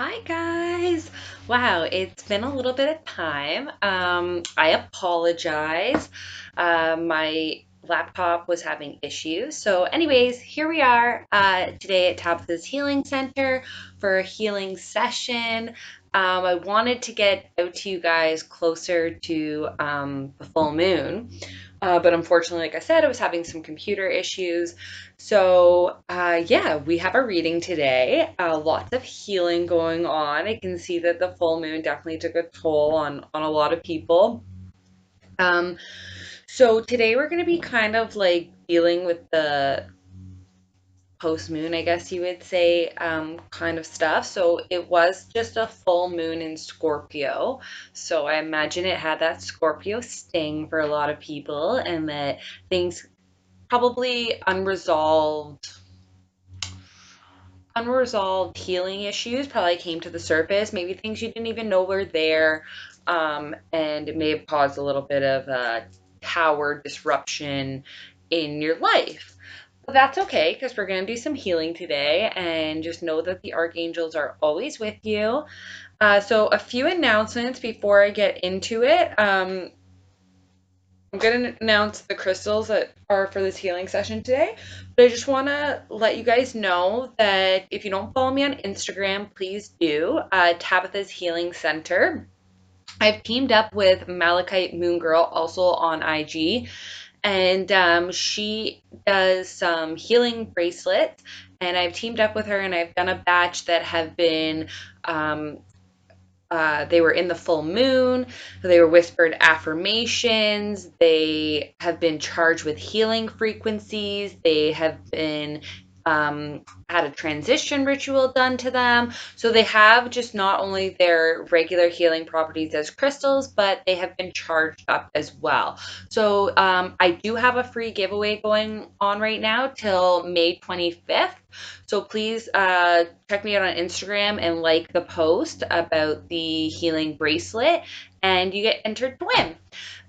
Hi guys! Wow, it's been a little bit of time. I apologize. My laptop was having issues. So anyways, here we are today at Tabitha's Healing Center for a healing session. I wanted to get out to you guys closer to the full moon. But unfortunately, like I said, I was having some computer issues. So, yeah, we have a reading today. Lots of healing going on. I can see that the full moon definitely took a toll on a lot of people. Um, so today we're going to be kind of like dealing with the post moon, I guess you would say, kind of stuff. So it was just a full moon in Scorpio. So I imagine it had that Scorpio sting for a lot of people, and that things probably unresolved healing issues probably came to the surface. Maybe things you didn't even know were there, and it may have caused a little bit of power disruption in your life. But that's okay, because we're going to do some healing today, and just know that the archangels are always with you. So a few announcements before I get into it. I'm going to announce the crystals that are for this healing session today, but I just want to let you guys know that if you don't follow me on Instagram, please do. Tabitha's Healing Center. I've teamed up with 𝒯𝒾𝒃𝒾𝓄𝒾 Moon Girl, also on IG, and she does some healing bracelets, and I've teamed up with her, and I've done a batch that have been they were in the full moon. They were whispered affirmations. They have been charged with healing frequencies. They have been had a transition ritual done to them. So they have just not only their regular healing properties as crystals, but they have been charged up as well. So I do have a free giveaway going on right now till May 25th. So please check me out on Instagram and like the post about the healing bracelet, and you get entered to win.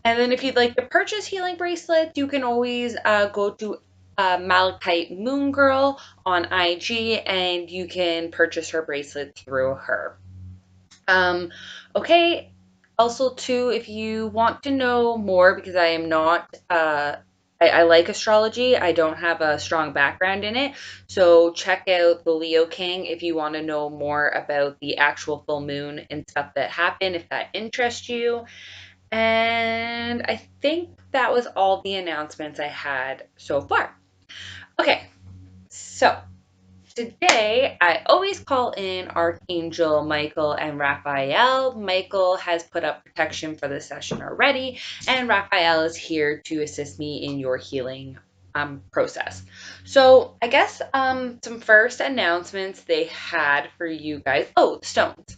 And then if you'd like to purchase healing bracelets, you can always go to 𝒯𝒃𝒃𝒾𝓄𝒾 Moon Girl on IG, and you can purchase her bracelet through her. Okay. Also, too, if you want to know more, because I am not I like astrology. I don't have a strong background in it. So check out the Leo King if you want to know more about the actual full moon and stuff that happened, if that interests you. And I think that was all the announcements I had so far. Okay, so today I always call in Archangel Michael and Raphael. Michael has put up protection for the session already, and Raphael is here to assist me in your healing process. So I guess some first announcements they had for you guys. Oh, stones.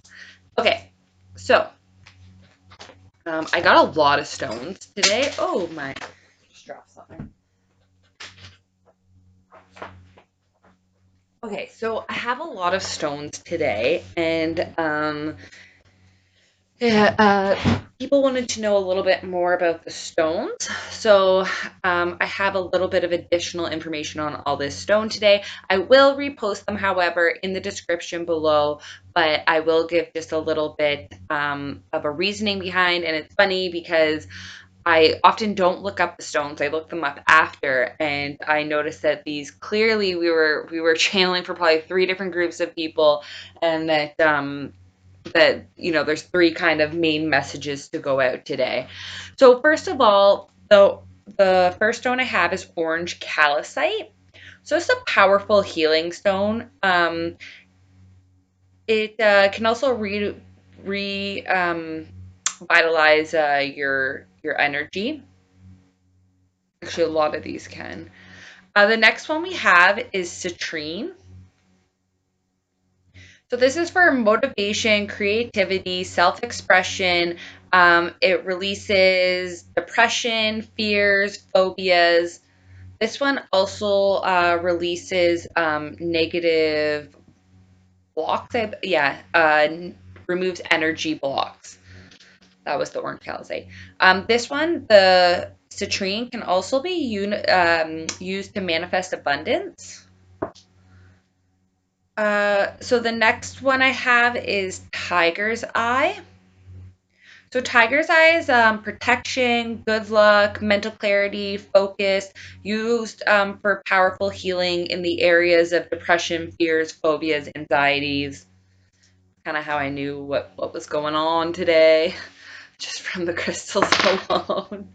Okay, so I got a lot of stones today. Oh my, just dropped something. Okay, so I have a lot of stones today, and yeah, people wanted to know a little bit more about the stones. So I have a little bit of additional information on all this stone today. I will repost them, however, in the description below, but I will give just a little bit of a reasoning behind. And it's funny because I often don't look up the stones. I look them up after, and I noticed that these clearly we were channeling for probably 3 different groups of people, and that there's 3 kind of main messages to go out today. So first of all, the first stone I have is orange calcite. So it's a powerful healing stone. It can also vitalize your energy. Actually, a lot of these can. The next one we have is citrine. So this is for motivation, creativity, self-expression. It releases depression, fears, phobias. This one also releases negative blocks. Removes energy blocks. That was the orange calcite. This one, the citrine, can also be used to manifest abundance. So the next one I have is Tiger's Eye. So Tiger's Eye is protection, good luck, mental clarity, focus, used for powerful healing in the areas of depression, fears, phobias, anxieties. Kind of how I knew what was going on today, just from the crystals alone.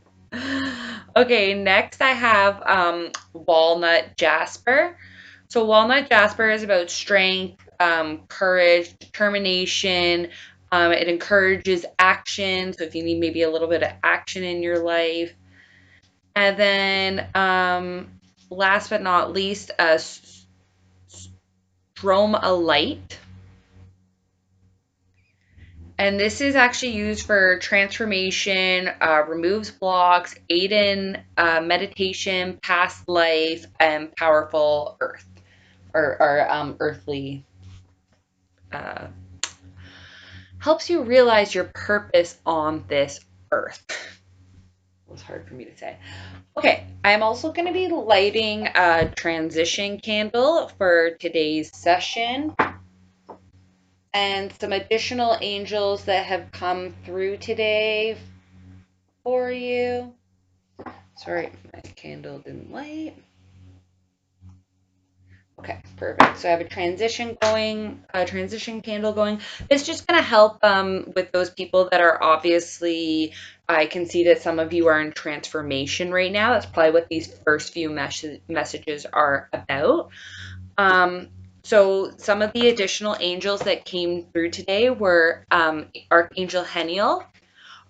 Okay, next I have Walnut Jasper. So walnut jasper is about strength, courage, determination. It encourages action. So if you need maybe a little bit of action in your life. And then last but not least, stromalite. And this is actually used for transformation, removes blocks, aid in meditation, past life, and powerful earth or earthly uh, helps you realize your purpose on this earth. It was hard for me to say. Okay, I'm also going to be lighting a transition candle for today's session and some additional angels that have come through today for you. Sorry, my candle didn't light. Okay, perfect. So I have a transition candle going. It's just going to help with those people that are obviously, I can see that some of you are in transformation right now. That's probably what these first few messages are about. So some of the additional angels that came through today were Archangel Heniel,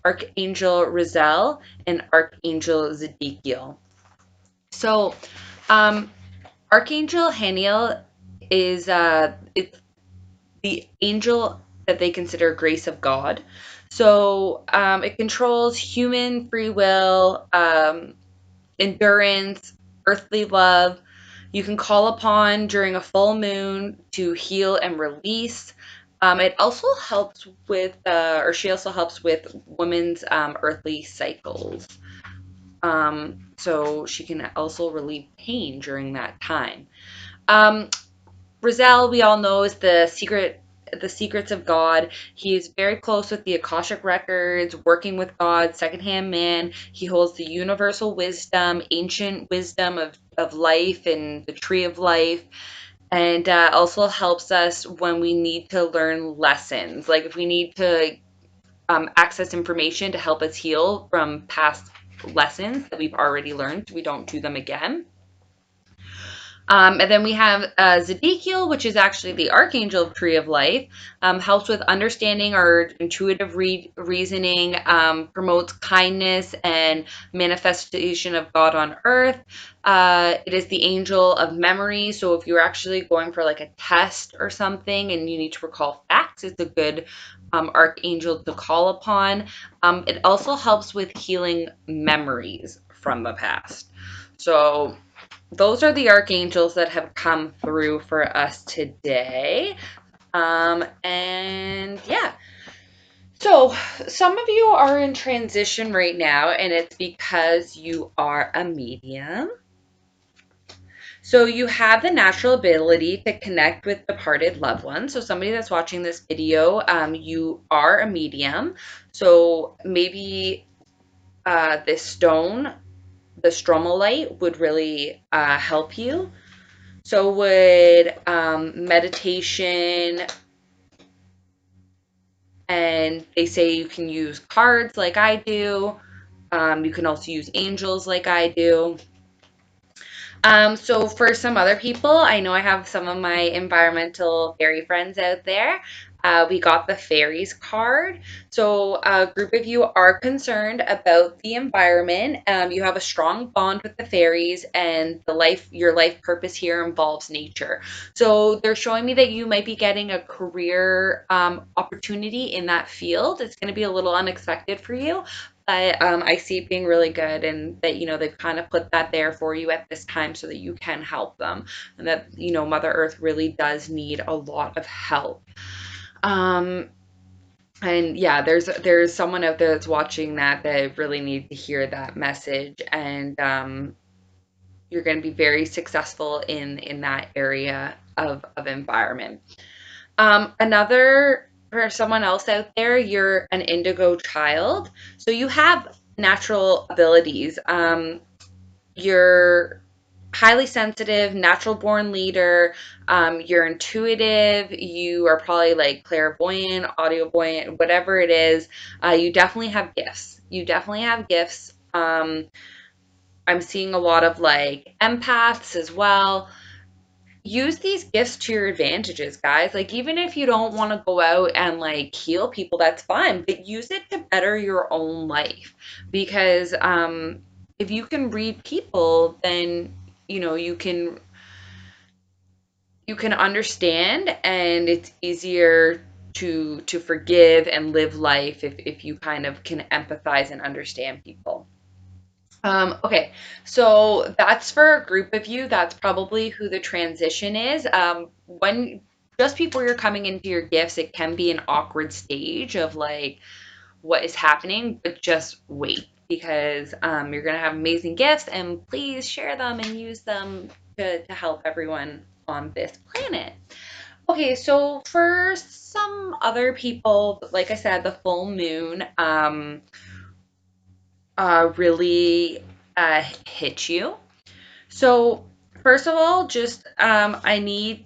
Archangel Raziel, and Archangel Zedekiel. So Archangel Haniel is it's the angel that they consider grace of God. So it controls human free will, endurance, earthly love. You can call upon during a full moon to heal and release. It also helps with, or she also helps with women's earthly cycles. So she can also relieve pain during that time. Raziel, we all know, is the secrets of God. He is very close with the Akashic records, working with God, secondhand man. He holds the universal wisdom, ancient wisdom of life and the tree of life. And also helps us when we need to learn lessons. Like if we need to access information to help us heal from past lessons that we've already learned, we don't do them again. And then we have Zedekiel, which is actually the archangel of Tree of Life, helps with understanding our intuitive reasoning, promotes kindness and manifestation of God on earth. It is the angel of memory. So if you're actually going for like a test or something and you need to recall facts, it's a good archangel to call upon. It also helps with healing memories from the past. So those are the archangels that have come through for us today. And yeah. So some of you are in transition right now, and it's because you are a medium. So you have the natural ability to connect with departed loved ones. So somebody that's watching this video, you are a medium. So maybe this stone, the stromalite, would really help you. So would meditation, and they say you can use cards like I do. You can also use angels like I do. So for some other people, I know I have some of my environmental fairy friends out there. We got the fairies card. So a group of you are concerned about the environment. You have a strong bond with the fairies, and your life purpose here involves nature. So they're showing me that you might be getting a career opportunity in that field. It's going to be a little unexpected for you, but I see it being really good, and that, they've kind of put that there for you at this time so that you can help them, and that, Mother Earth really does need a lot of help. And yeah, there's someone out there that's watching that really needs to hear that message, and you're going to be very successful in that area of environment. Another, for someone else out there, you're an indigo child. So you have natural abilities. You're highly sensitive, natural born leader. You're intuitive. You are probably like clairvoyant, audiovoyant, whatever it is. You definitely have gifts. You definitely have gifts. I'm seeing a lot of like empaths as well. Use these gifts to your advantages, guys. Like, even if you don't want to go out and like heal people, that's fine, but use it to better your own life. Because if you can read people, then you can understand, and it's easier to forgive and live life if you kind of can empathize and understand people. Okay, so that's for a group of you. That's probably who the transition is. When just before you're coming into your gifts, it can be an awkward stage of like what is happening, but just wait, because you're gonna have amazing gifts, and please share them and use them to help everyone on this planet. Okay, so for some other people, like I said, the full moon really hit you. So first of all, just I need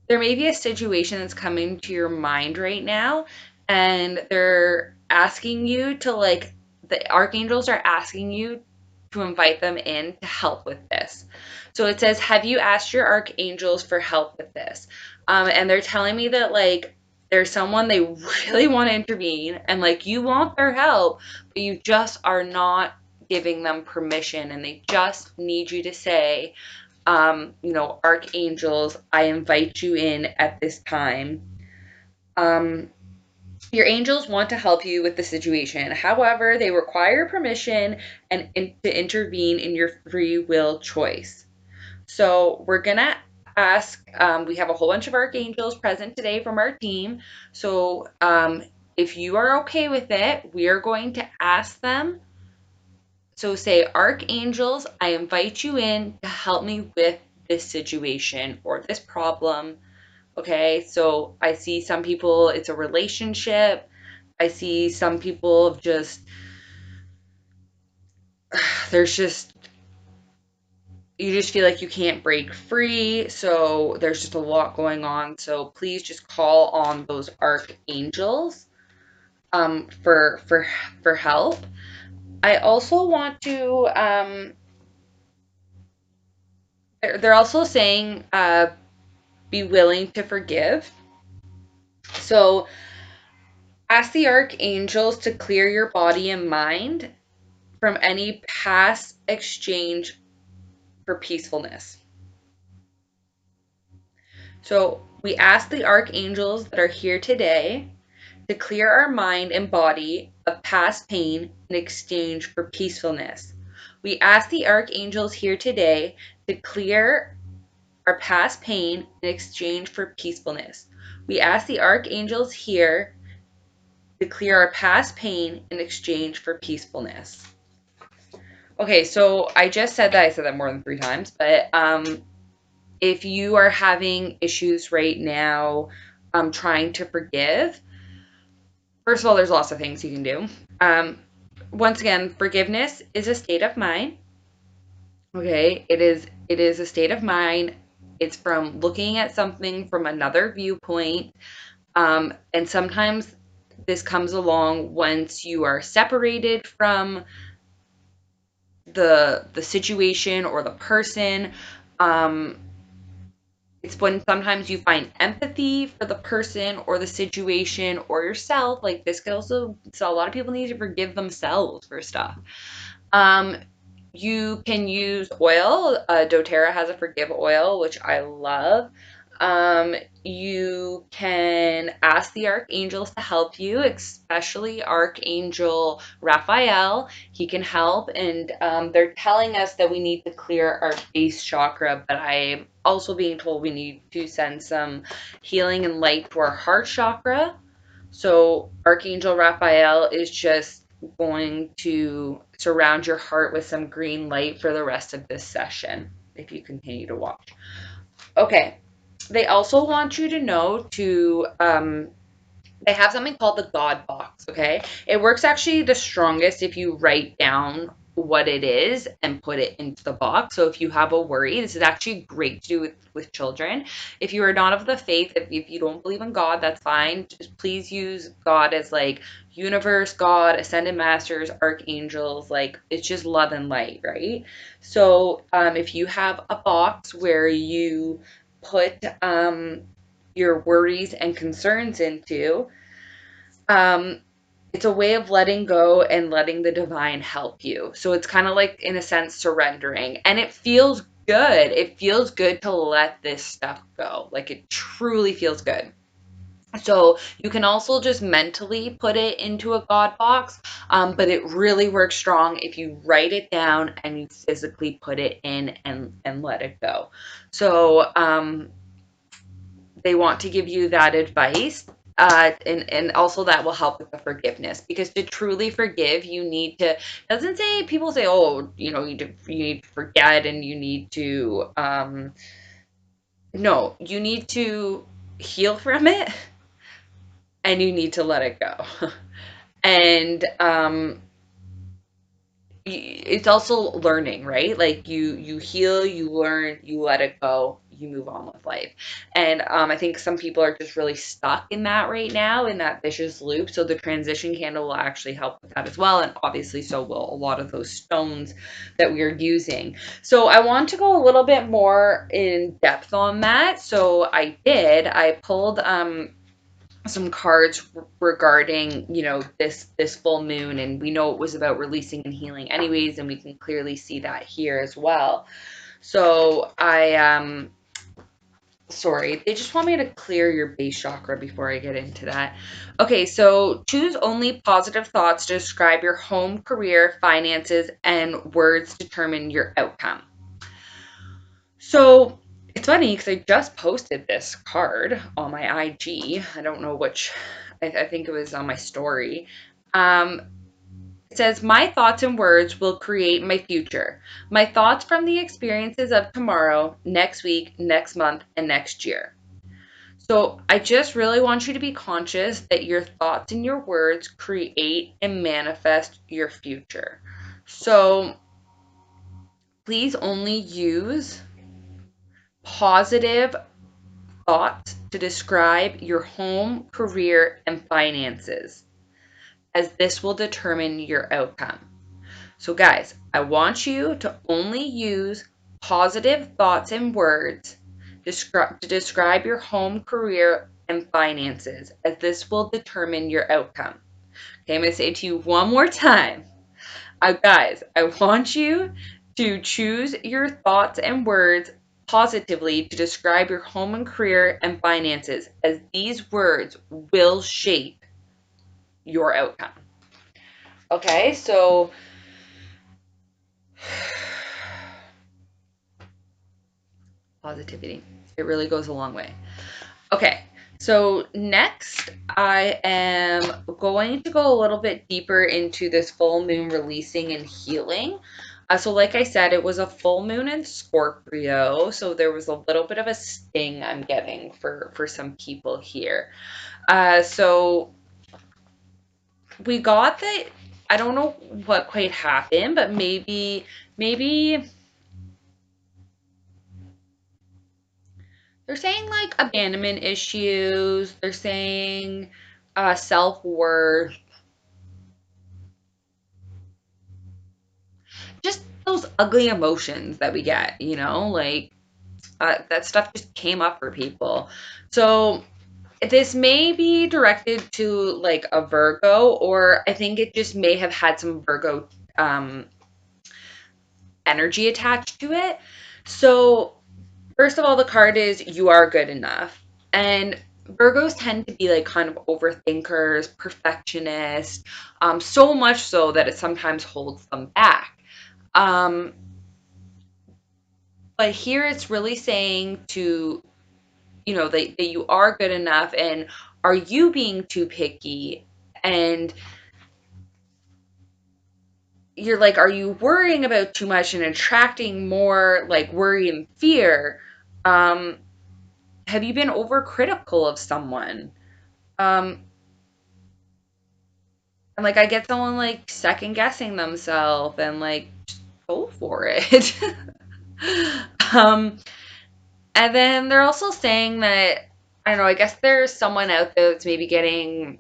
there may be a situation that's coming to your mind right now, and they're asking you to like the archangels are asking you to invite them in to help with this. So it says, have you asked your archangels for help with this? And they're telling me that like there's someone they really want to intervene, and like you want their help, but you just are not giving them permission, and they just need you to say, archangels, I invite you in at this time. Um, your angels want to help you with the situation. However, they require permission to intervene in your free will choice. So we're going to ask, we have a whole bunch of archangels present today from our team. So if you are okay with it, we are going to ask them. So say, archangels, I invite you in to help me with this situation or this problem. Okay, so I see some people, it's a relationship. I see some people just, there's just, you just feel like you can't break free. So there's just a lot going on. So please just call on those archangels for help. I also want to, they're also saying, be willing to forgive. So ask the archangels to clear your body and mind from any past exchange for peacefulness. So we ask the archangels that are here today to clear our mind and body of past pain in exchange for peacefulness. We ask the archangels here today to clear our past pain in exchange for peacefulness. We ask the archangels here to clear our past pain in exchange for peacefulness. Okay, so I just said that. I said that more than 3 times, but if you are having issues right now trying to forgive, first of all, there's lots of things you can do. Once again, forgiveness is a state of mind. Okay, it is a state of mind. It's from looking at something from another viewpoint. And sometimes this comes along once you are separated from the situation or the person. It's when sometimes you find empathy for the person or the situation or yourself. Like this could also, so a lot of people need to forgive themselves for stuff. Um, you can use oil. doTERRA has a forgive oil, which I love. Um, you can ask the archangels to help you, especially Archangel Raphael. He can help, and they're telling us that we need to clear our base chakra, but I'm also being told we need to send some healing and light to our heart chakra. So Archangel Raphael is just going to surround your heart with some green light for the rest of this session. if you continue to watch. Okay. They also want you to know to they have something called the God box, okay? It works actually the strongest if you write down what it is and put it into the box. So if you have a worry, this is actually great to do with children. If you are not of the faith, if you don't believe in God, that's fine. Just please use God as like universe, God, ascended masters, archangels, like it's just love and light, right? So if you have a box where you put your worries and concerns into, um, it's a way of letting go and letting the divine help you. So it's kind of like, in a sense, surrendering. And it feels good. It feels good to let this stuff go. Like, it truly feels good. So you can also just mentally put it into a God box, but it really works strong if you write it down and you physically put it in and let it go. So they want to give you that advice. And also that will help with the forgiveness, because to truly forgive, you need to, doesn't say, people say, oh, you need to forget and you need to, no, you need to heal from it and you need to let it go. And it's also learning, right? Like you heal, you learn, you let it go, you move on with life. And I think some people are just really stuck in that right now, in that vicious loop. So the transition candle will actually help with that as well, and obviously so will a lot of those stones that we are using. So I want to go a little bit more in depth on that. So I pulled some cards regarding, this full moon, and we know it was about releasing and healing anyways, and we can clearly see that here as well. So sorry, they just want me to clear your base chakra before I get into that. Okay, so choose only positive thoughts to describe your home, career, finances, and words determine your outcome. So it's funny because I just posted this card on my IG. I don't know which, I think it was on my story. Um, it says, my thoughts and words will create my future. My thoughts from the experiences of tomorrow, next week, next month, and next year. So I just really want you to be conscious that your thoughts and your words create and manifest your future. So please only use positive thoughts to describe your home, career, and finances, as this will determine your outcome. So guys, I want you to only use positive thoughts and words to describe your home, career, and finances, as this will determine your outcome. Okay, I'm going to say it to you one more time. Guys, I want you to choose your thoughts and words positively to describe your home and career and finances, as these words will shape your outcome. Okay, so positivity, it really goes a long way. Okay, so next I am going to go a little bit deeper into this full moon releasing and healing. So like I said, it was a full moon in Scorpio, so there was a little bit of a sting I'm getting for some people here. So we got that, I don't know what quite happened, but maybe they're saying like abandonment issues, they're saying self-worth, just those ugly emotions that we get, like that stuff just came up for people. So this may be directed to like a Virgo, or I think it just may have had some Virgo energy attached to it. So first of all, the card is you are good enough. And Virgos tend to be like kind of overthinkers, perfectionists, so much so that it sometimes holds them back. Um, but here it's really saying to, that you are good enough, and are you being too picky? And you're like, are you worrying about too much and attracting more like worry and fear? Um, have you been overcritical of someone? Um, and like I get someone like second guessing themselves and like just go for it. um, and then they're also saying that I don't know, I guess there's someone out there that's maybe getting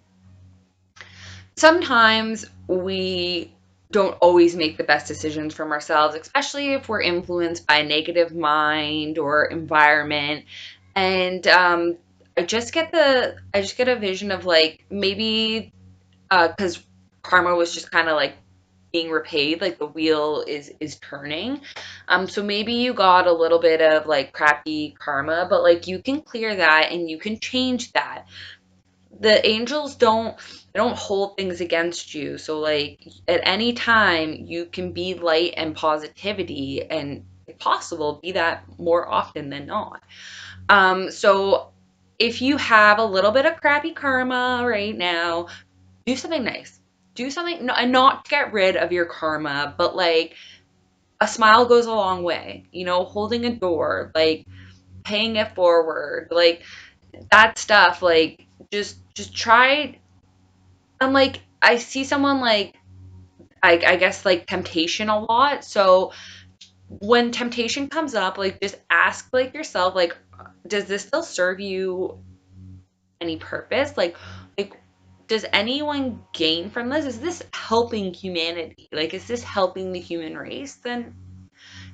sometimes we don't always make the best decisions from ourselves, especially if we're influenced by a negative mind or environment. And I just get a vision of like maybe because karma was just kind of like being repaid, like the wheel is turning. So maybe you got a little bit of like crappy karma, but like you can clear that and you can change that. The angels don't hold things against you. So like at any time you can be light and positivity, and if possible be that more often than not. So if you have a little bit of crappy karma right now, do something nice. Do something, and not get rid of your karma, but like a smile goes a long way. You know, holding a door, like paying it forward, like that stuff. Like just try. And like I see someone like I guess like temptation a lot. So when temptation comes up, like just ask like yourself, like, does this still serve you any purpose? Like does anyone gain from this? Is this helping humanity? Like is this helping the human race? Then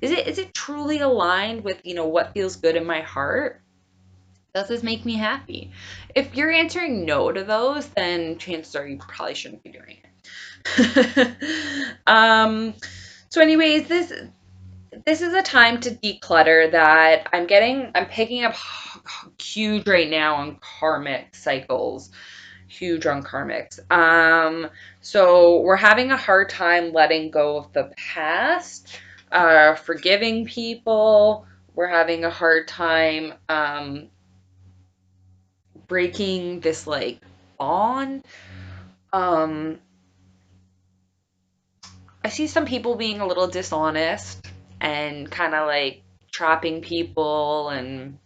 is it truly aligned with, you know, what feels good in my heart? Does this make me happy? If you're answering no to those, then chances are you probably shouldn't be doing it. um, so anyways, this is a time to declutter that I'm picking up huge right now on karmic cycles, huge on karmics. So we're having a hard time letting go of the past, forgiving people. We're having a hard time breaking this like bond. Um, I see some people being a little dishonest and kind of like trapping people and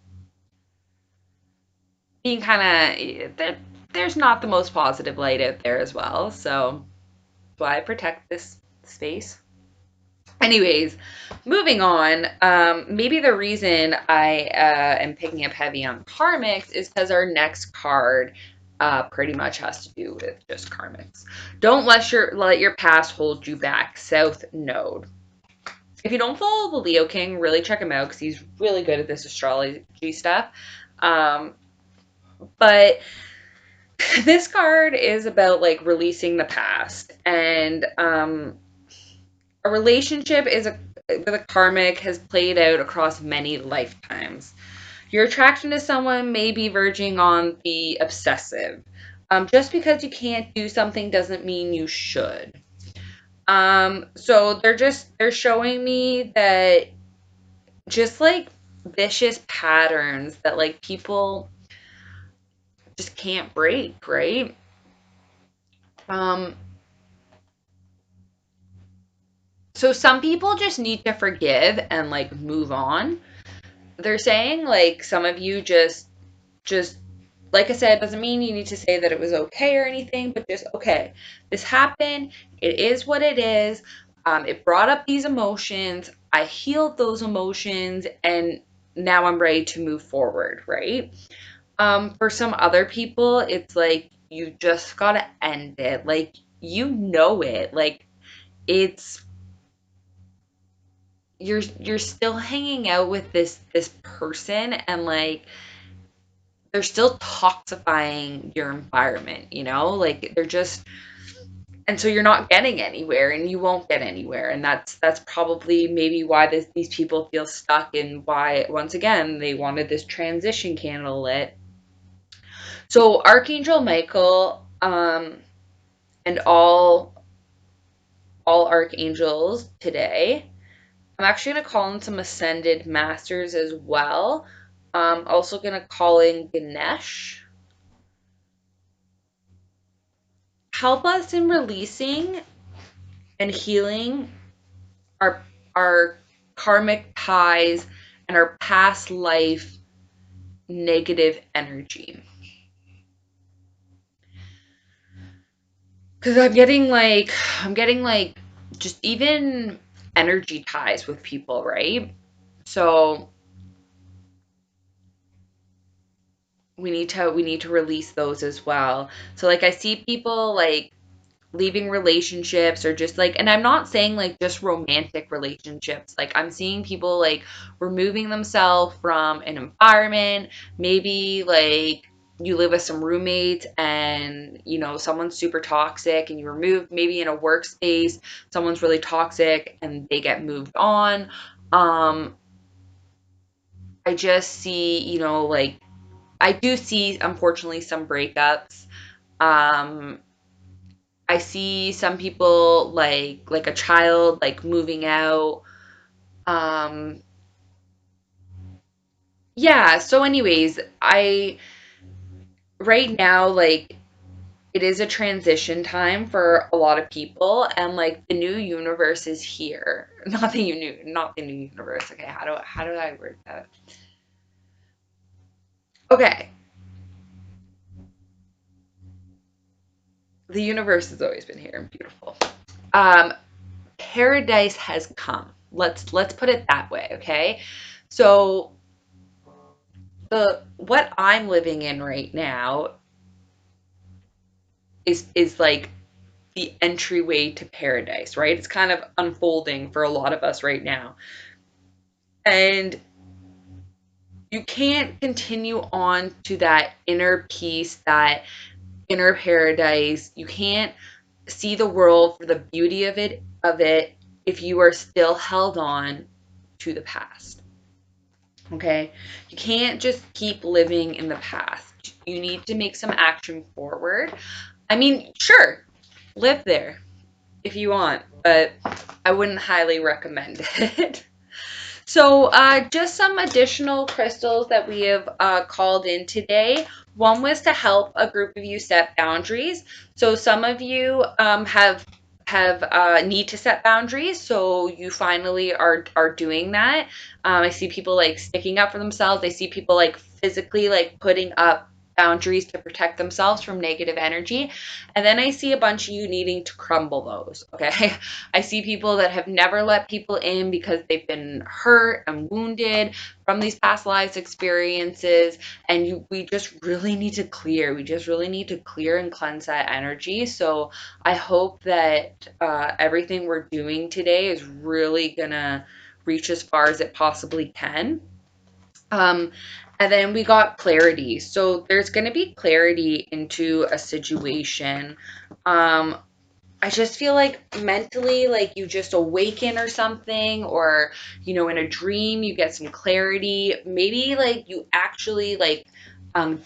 being kind of there's not the most positive light out there as well. So do I protect this space? Anyways, moving on. Maybe the reason I am picking up heavy on karmics is because our next card pretty much has to do with just karmics. Don't let your past hold you back. South Node. If you don't follow the Leo King, really check him out because he's really good at this astrology stuff. Um, but this card is about like releasing the past, and a relationship with a karmic has played out across many lifetimes. Your attraction to someone may be verging on the obsessive. Just because you can't do something doesn't mean you should. So they're showing me that just like vicious patterns that like people just can't break, right? Um, so some people just need to forgive and like move on. They're saying like some of you just like I said, doesn't mean you need to say that it was okay or anything, but just okay, this happened. It is what it is. It brought up these emotions. I healed those emotions, and now I'm ready to move forward, right? For some other people, it's like you just gotta end it. Like you know it. Like it's you're still hanging out with this person, and like they're still toxifying your environment, you know? Like they're just and so you're not getting anywhere and you won't get anywhere. And that's probably maybe why these people feel stuck and why once again they wanted this transition candle lit. So Archangel Michael and all archangels today. I'm actually going to call in some ascended masters as well. Also going to call in Ganesh. Help us in releasing and healing our karmic ties and our past life negative energy. Because I'm getting like just even energy ties with people, right? So we need to release those as well. So like I see people like leaving relationships or just like, and I'm not saying like just romantic relationships, like I'm seeing people like removing themselves from an environment. Maybe like you live with some roommates and someone's super toxic and you remove, maybe in a workspace someone's really toxic and they get moved on. I just see, like I do see unfortunately some breakups. um I see some people like a child like moving out. Um yeah, so anyways, I right now like it is a transition time for a lot of people, and like the new universe is here. Not the new universe. Okay, how do I word that? Okay, the universe has always been here. Beautiful. Um Paradise has come. Let's put it that way, okay? So the what I'm living in right now is like the entryway to paradise, right? It's kind of unfolding for a lot of us right now. And you can't continue on to that inner peace, that inner paradise. You can't see the world for the beauty of it if you are still held on to the past. Okay? You can't just keep living in the past. You need to make some action forward. I mean, sure, live there if you want, but I wouldn't highly recommend it. So, just some additional crystals that we have called in today. One was to help a group of you set boundaries. So, some of you have need to set boundaries. So, you finally are doing that. I see people like sticking up for themselves. I see people like physically like putting up boundaries to protect themselves from negative energy. And then I see a bunch of you needing to crumble those. Okay. I see people that have never let people in because they've been hurt and wounded from these past lives experiences. And we just really need to clear. We just really need to clear and cleanse that energy. So I hope that everything we're doing today is really going to reach as far as it possibly can. Um, and then we got clarity. So there's going to be clarity into a situation. Um, I just feel like mentally, like you just awaken or something, or, in a dream, you get some clarity. Maybe like you actually like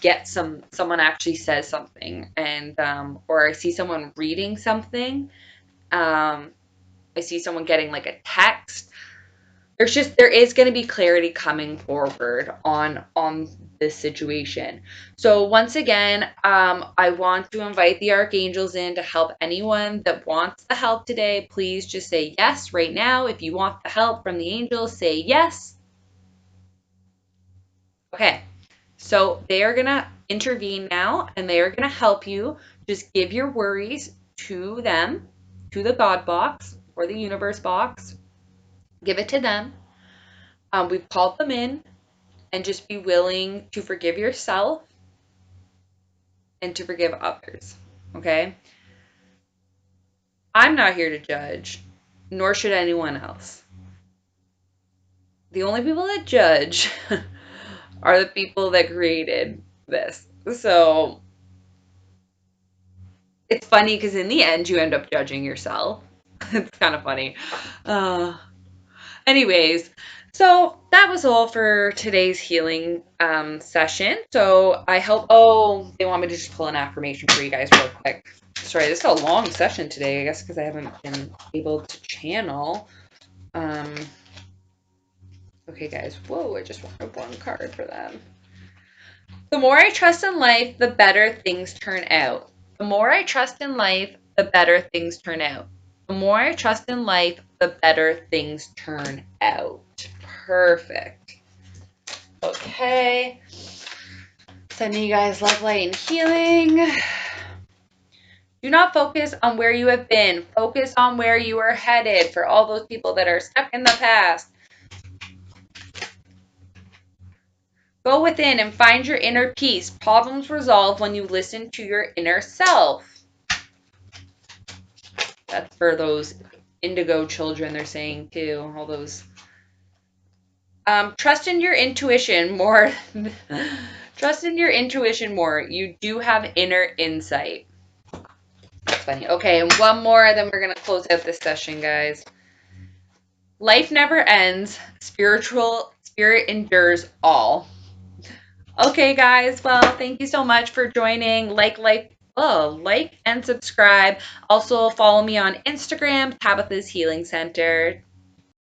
get someone actually says something, and or I see someone reading something. I see someone getting like a text. There is going to be clarity coming forward on this situation. So once again, I want to invite the archangels in to help anyone that wants the help today. Please just say yes right now. If you want the help from the angels, say yes. Okay, so they are going to intervene now, and they are going to help you. Just give your worries to them, to the God box or the universe box. Give it to them. We've called them in. And just be willing to forgive yourself and to forgive others. Okay? I'm not here to judge, nor should anyone else. The only people that judge are the people that created this. So it's funny because in the end, you end up judging yourself. It's kind of funny. Uh, Anyways, so that was all for today's healing session. So I hope, they want me to just pull an affirmation for you guys real quick. Sorry, this is a long session today, I guess, because I haven't been able to channel. Okay, guys. Whoa, I just wanted one card for them. The more I trust in life, the better things turn out. The more I trust in life, the better things turn out. The more I trust in life, the better things turn out. Perfect. Okay. Sending you guys love, light, and healing. Do not focus on where you have been. Focus on where you are headed for all those people that are stuck in the past. Go within and find your inner peace. Problems resolve when you listen to your inner self. That's for those indigo children, they're saying too. All those. Trust in your intuition more. Trust in your intuition more. You do have inner insight. That's funny. Okay, and one more, then we're going to close out this session, guys. Life never ends. Spirit endures all. Okay, guys. Well, thank you so much for joining. Like and subscribe. Also, follow me on Instagram, Tabitha's Healing Center.